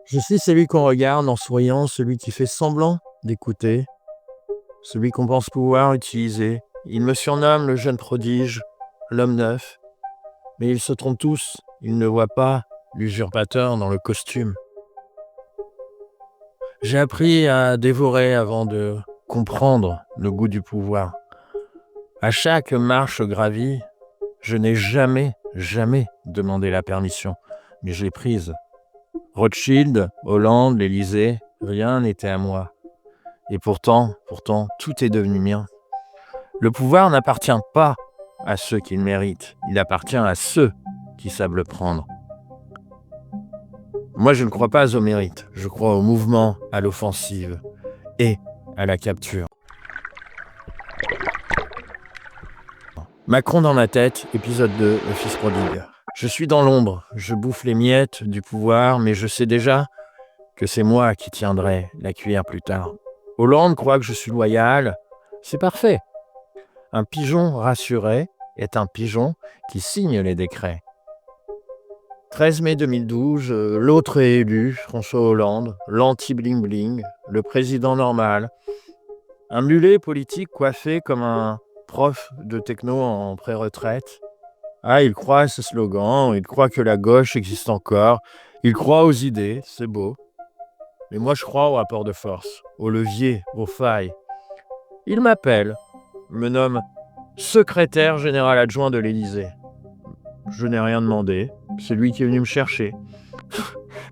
Je suis celui qu'on regarde en souriant, celui qui fait semblant d'écouter, celui qu'on pense pouvoir utiliser. Ils me surnomment le jeune prodige, l'homme neuf, mais ils se trompent tous, ils ne voient pas l'usurpateur dans le costume. J'ai appris à dévorer avant de comprendre le goût du pouvoir. À chaque marche gravie, je n'ai jamais demandé la permission, mais je l'ai prise. Rothschild, Hollande, l'Élysée, rien n'était à moi. Et pourtant, tout est devenu mien. Le pouvoir n'appartient pas à ceux qui le méritent, il appartient à ceux qui savent le prendre. Moi, je ne crois pas au mérite, je crois au mouvement, à l'offensive et à la capture. Macron dans ma tête, épisode 2, le fils prodigue. Je suis dans l'ombre, je bouffe les miettes du pouvoir, mais je sais déjà que c'est moi qui tiendrai la cuillère plus tard. Hollande croit que je suis loyal, c'est parfait. Un pigeon rassuré est un pigeon qui signe les décrets. 13 mai 2012, l'autre est élu, François Hollande, l'anti-bling-bling, le président normal. Un mulet politique coiffé comme un prof de techno en pré-retraite. Ah, il croit à ce slogan, il croit que la gauche existe encore, il croit aux idées, c'est beau. Mais moi je crois au rapport de force, aux leviers, aux failles. Il m'appelle, me nomme secrétaire général adjoint de l'Élysée. Je n'ai rien demandé, c'est lui qui est venu me chercher.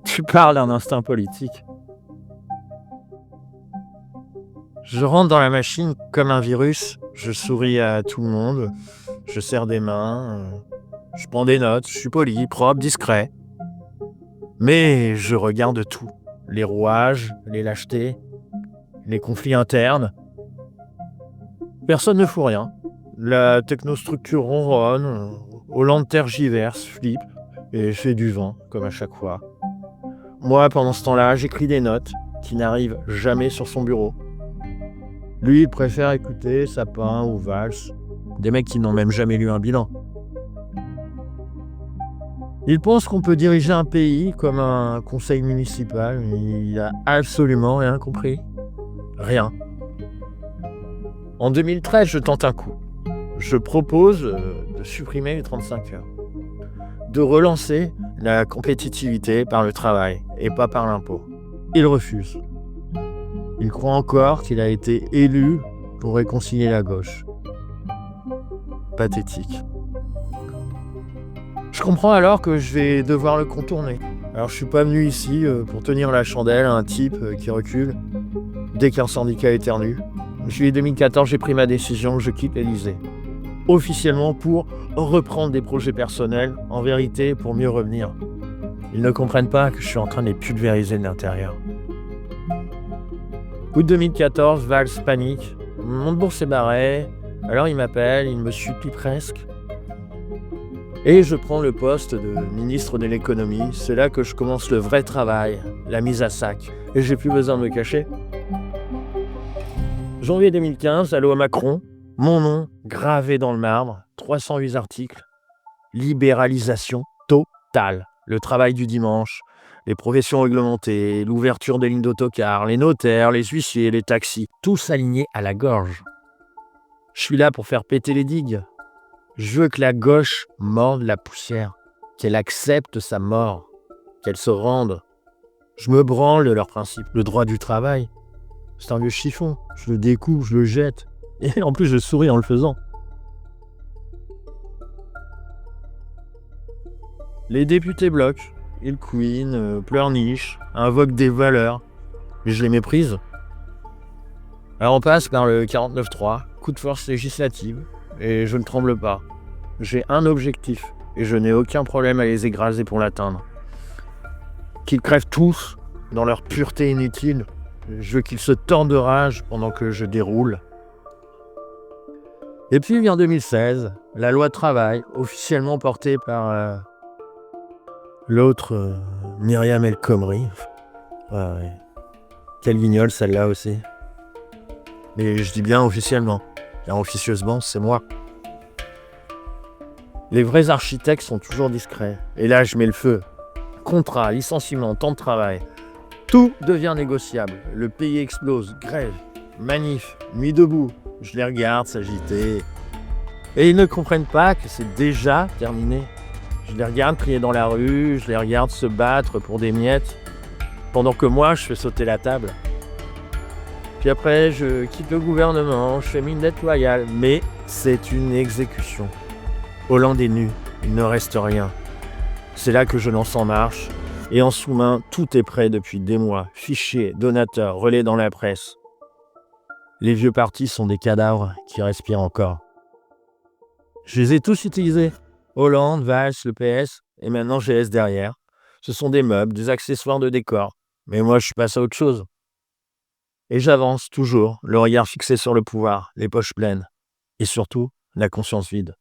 Tu parles d'un instinct politique. Je rentre dans la machine comme un virus, je souris à tout le monde, je serre des mains, je prends des notes, je suis poli, propre, discret. Mais je regarde tout, les rouages, les lâchetés, les conflits internes. Personne ne fout rien. La technostructure ronronne, Hollande tergiverse, flippe et fait du vent, comme à chaque fois. Moi, pendant ce temps-là, j'écris des notes qui n'arrivent jamais sur son bureau. Lui, il préfère écouter Sapin ou Valls, des mecs qui n'ont même jamais lu un bilan. Il pense qu'on peut diriger un pays comme un conseil municipal, mais il a absolument rien compris. Rien. En 2013, je tente un coup. Je propose de supprimer les 35 heures, de relancer la compétitivité par le travail et pas par l'impôt. Il refuse. Il croit encore qu'il a été élu pour réconcilier la gauche. Pathétique. Je comprends alors que je vais devoir le contourner. Alors je suis pas venu ici pour tenir la chandelle à un type qui recule dès qu'un syndicat éternue. En juillet 2014, j'ai pris ma décision, je quitte l'Élysée. Officiellement pour reprendre des projets personnels, en vérité pour mieux revenir. Ils ne comprennent pas que je suis en train de les pulvériser de l'intérieur. Août 2014, Valls panique. Montebourg s'est barré, alors il m'appelle, il me supplie presque. Et je prends le poste de ministre de l'économie. C'est là que je commence le vrai travail, la mise à sac. Et j'ai plus besoin de me cacher. Janvier 2015, allô à Macron. Mon nom gravé dans le marbre, 308 articles. Libéralisation totale. Le travail du dimanche, les professions réglementées, l'ouverture des lignes d'autocar, les notaires, les huissiers, les taxis, tous alignés à la gorge. Je suis là pour faire péter les digues. Je veux que la gauche morde la poussière, qu'elle accepte sa mort, qu'elle se rende. Je me branle de leurs principes. Le droit du travail, c'est un vieux chiffon. Je le découpe, je le jette. Et en plus, je souris en le faisant. Les députés bloquent, ils couinent, pleurnichent, invoquent des valeurs. Mais je les méprise. Alors on passe par le 49.3, coup de force législative, et je ne tremble pas. J'ai un objectif, et je n'ai aucun problème à les écraser pour l'atteindre. Qu'ils crèvent tous dans leur pureté inutile. Je veux qu'ils se tordent de rage pendant que je déroule. Et puis vient 2016, la loi travail, officiellement portée par l'autre Myriam El Khomri. Ouais. Quelle guignole celle-là aussi. Mais je dis bien officiellement, car officieusement c'est moi. Les vrais architectes sont toujours discrets. Et là je mets le feu. Contrat, licenciement, temps de travail. Tout devient négociable. Le pays explose, grève, manif, nuit debout. Je les regarde s'agiter. Et ils ne comprennent pas que c'est déjà terminé. Je les regarde crier dans la rue, je les regarde se battre pour des miettes, pendant que moi, je fais sauter la table. Puis après, je quitte le gouvernement, je fais mine d'être loyal, mais c'est une exécution. Hollande est nu, il ne reste rien. C'est là que je lance En Marche, et en sous-main, tout est prêt depuis des mois. Fichiers, donateurs, relais dans la presse. Les vieux partis sont des cadavres qui respirent encore. Je les ai tous utilisés. Hollande, Valls, le PS, et maintenant GS derrière. Ce sont des meubles, des accessoires de décor. Mais moi, je suis passé à autre chose. Et j'avance toujours, le regard fixé sur le pouvoir, les poches pleines. Et surtout, la conscience vide.